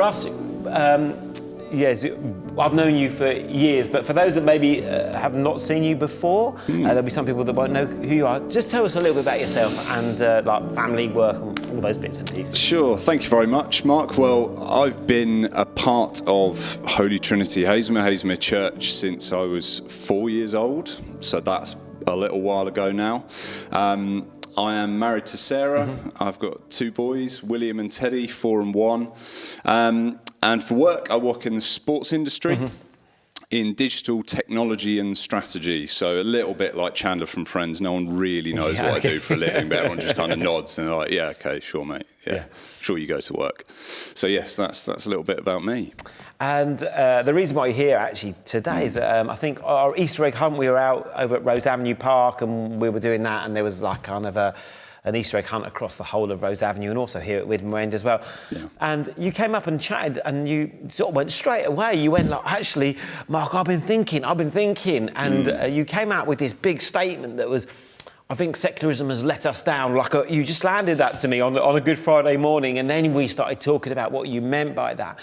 Russ, yes, I've known you for years, but for those that maybe have not seen you before, there'll be some people that won't know who you are. Just tell us a little bit about yourself and like family, work, and all those bits and pieces. Sure, thank you very much, Mark. Well, I've been a part of Holy Trinity Haslemere Church since I was 4 years old, so that's a little while ago now. I am married to Sarah. I've got 2 boys, William and Teddy, 4 and 1. And for work, I work in the sports industry, in digital technology and strategy. So a little bit like Chandler from Friends. No one really knows what I do for a living, but everyone just kind of nods and they're like, yeah, okay, sure, mate. Yeah, sure you go to work. So yes, that's a little bit about me. And the reason why you're here actually today is I think our Easter egg hunt, we were out over at Rose Avenue Park and we were doing that, and there was like kind of an Easter egg hunt across the whole of Rose Avenue and also here at Widmer End as well. Yeah. And you came up and chatted and you sort of went straight away. You went like, actually, Mark, I've been thinking. And you came out with this big statement that was, I think secularism has let us down. Like you just landed that to me on a Good Friday morning, and then we started talking about what you meant by that.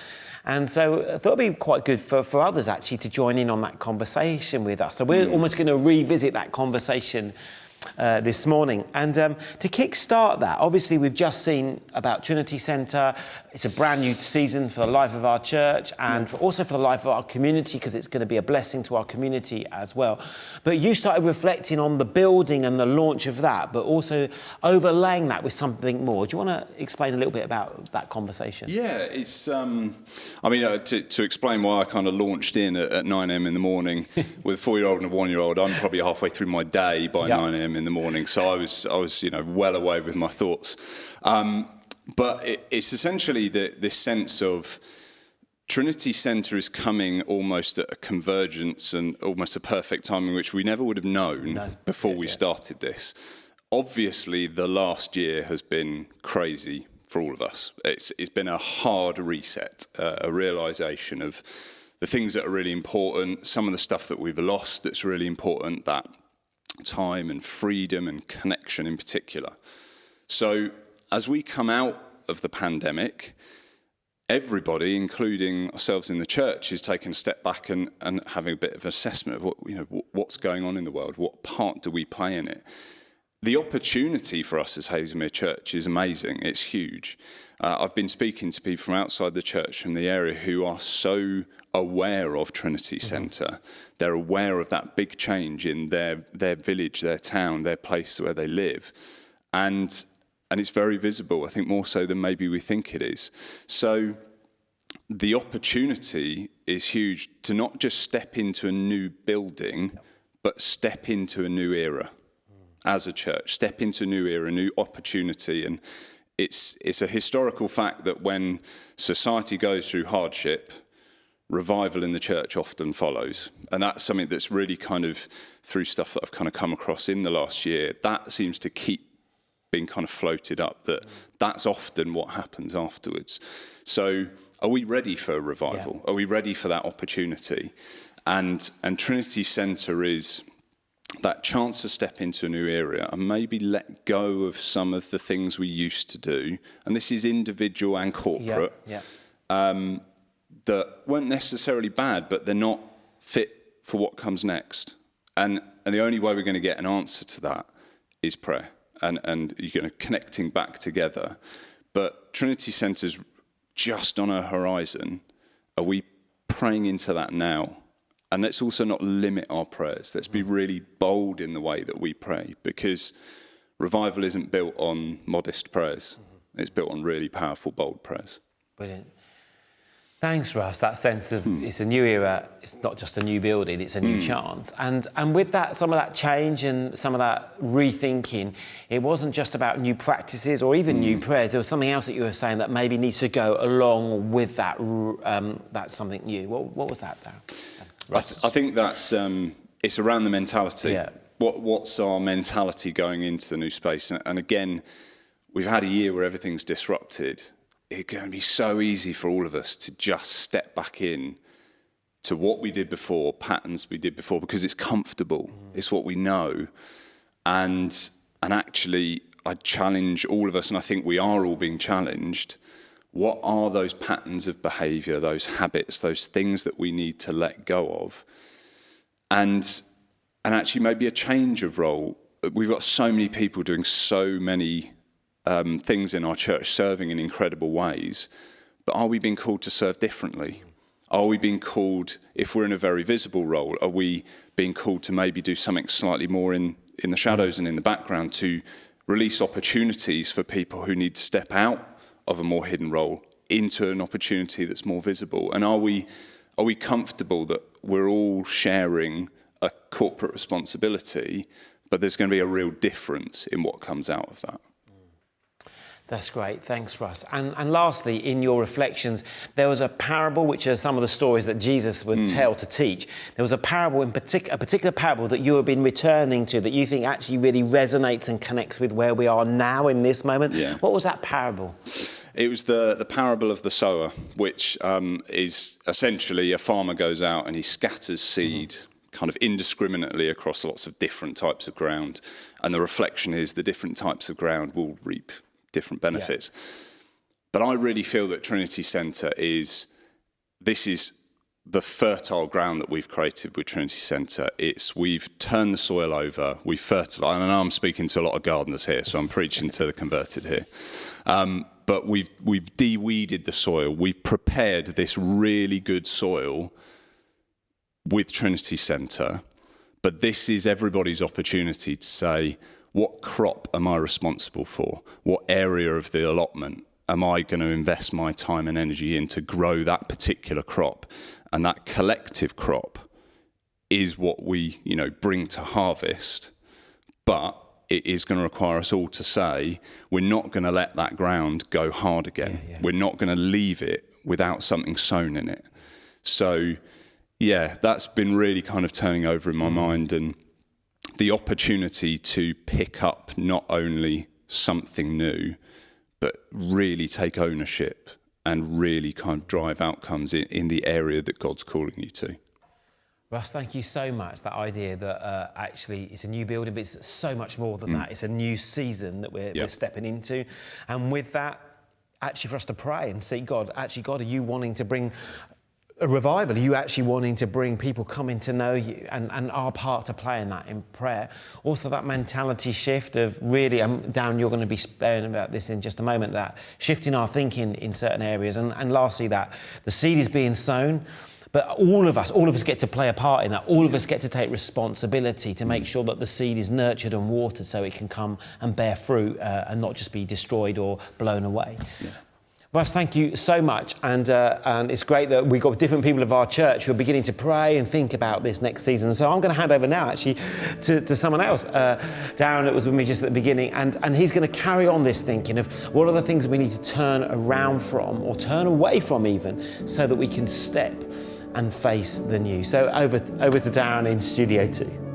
And so I thought it'd be quite good for others actually to join in on that conversation with us. So we're almost going to revisit that conversation this morning. And to kick-start that, obviously we've just seen about Trinity Center. It's a brand new season for the life of our church and also for the life of our community, because it's going to be a blessing to our community as well. But you started reflecting on the building and the launch of that, but also overlaying that with something more. Do you want to explain a little bit about that conversation? Yeah, it's, I mean, to explain why I kind of launched in at 9 a.m. in the morning with a 4-year-old and a 1-year-old, I'm probably halfway through my day by 9 a.m. in the morning, so I was, you know, well away with my thoughts. But it's essentially this sense of Trinity Center is coming almost at a convergence and almost a perfect timing, which we never would have known before we started this. Obviously, the last year has been crazy for all of us. It's been a hard reset, a realization of the things that are really important, some of the stuff that we've lost that's really important, that time and freedom and connection in particular. So as we come out of the pandemic, everybody, including ourselves in the church, is taking a step back and having a bit of an assessment of what's going on in the world, what part do we play in it. The opportunity for us as Haslemere Church is amazing. It's huge. I've been speaking to people from outside the church, from the area, who are so aware of Trinity Center. They're aware of that big change in their village, their town, their place where they live. And it's very visible, I think more so than maybe we think it is. So the opportunity is huge to not just step into a new building, but step into a new era as a church, step into a new era, a new opportunity. And it's a historical fact that when society goes through hardship, revival in the church often follows. And that's something that's really kind of, through stuff that I've kind of come across in the last year, that seems to keep being kind of floated up, that's often what happens afterwards. So are we ready for a revival? Are we ready for that opportunity? And Trinity Center is that chance to step into a new area and maybe let go of some of the things we used to do. And this is individual and corporate, that weren't necessarily bad, but they're not fit for what comes next. And the only way we're going to get an answer to that is prayer. And you're connecting back together. But Trinity Center's just on our horizon. Are we praying into that now? And let's also not limit our prayers. Let's be really bold in the way that we pray, because revival isn't built on modest prayers. It's built on really powerful, bold prayers. Brilliant. Thanks, Russ. That sense of it's a new era, it's not just a new building, it's a new chance. And with that, some of that change and some of that rethinking, it wasn't just about new practices or even new prayers. There was something else that you were saying that maybe needs to go along with that. That's something new. What was that, Russ? I think that's it's around the mentality. Yeah. What's our mentality going into the new space? And again, we've had a year where everything's disrupted. It's going to be so easy for all of us to just step back in to what we did before, patterns we did before, because it's comfortable. It's what we know. And actually, I challenge all of us, and I think we are all being challenged. what are those patterns of behaviour, those habits, those things that we need to let go of, and actually maybe a change of role. We've got so many people doing so many things in our church, serving in incredible ways, but are we being called to serve differently? Are we being called, if we're in a very visible role, are we being called to maybe do something slightly more in the shadows and in the background, to release opportunities for people who need to step out of a more hidden role into an opportunity that's more visible? And are we comfortable that we're all sharing a corporate responsibility, but there's going to be a real difference in what comes out of that? That's great. Thanks, Russ. And lastly, in your reflections, there was a parable, which are some of the stories that Jesus would tell to teach. There was a parable, a particular parable that you have been returning to, that you think actually really resonates and connects with where we are now in this moment. Yeah. What was that parable? It was the parable of the sower, which is essentially a farmer goes out and he scatters seed kind of indiscriminately across lots of different types of ground. And the reflection is the different types of ground will reap different benefits. Yeah. But I really feel that Trinity Center is the fertile ground that we've created with Trinity Center. We've turned the soil over, we've fertilized, and I know I'm speaking to a lot of gardeners here, so I'm preaching to the converted here. But we've de-weeded the soil. We've prepared this really good soil with Trinity Center. But this is everybody's opportunity to say, what crop am I responsible for? What area of the allotment am I going to invest my time and energy in to grow that particular crop? And that collective crop is what we, bring to harvest. But it is going to require us all to say, we're not going to let that ground go hard again. Yeah. We're not going to leave it without something sown in it. So, that's been really kind of turning over in my mind, and the opportunity to pick up not only something new, but really take ownership and really kind of drive outcomes in the area that God's calling you to. Russ, thank you so much. That idea that actually it's a new building, but it's so much more than that. It's a new season that we're stepping into. And with that, actually for us to pray and see God, God, are you wanting to bring a revival? Are you actually wanting to bring people coming to know you, and our part to play in that in prayer? Also that mentality shift of really, Darren, you're going to be speaking about this in just a moment, that shifting our thinking in certain areas. And lastly, that the seed is being sown, but all of us get to play a part in that. All of us get to take responsibility to make sure that the seed is nurtured and watered so it can come and bear fruit and not just be destroyed or blown away. Yeah. Russ, thank you so much, and it's great that we've got different people of our church who are beginning to pray and think about this next season. So I'm going to hand over now, actually, to someone else, Darren, that was with me just at the beginning, and he's going to carry on this thinking of what are the things we need to turn around from, or turn away from even, so that we can step and face the new. So over to Darren in Studio 2.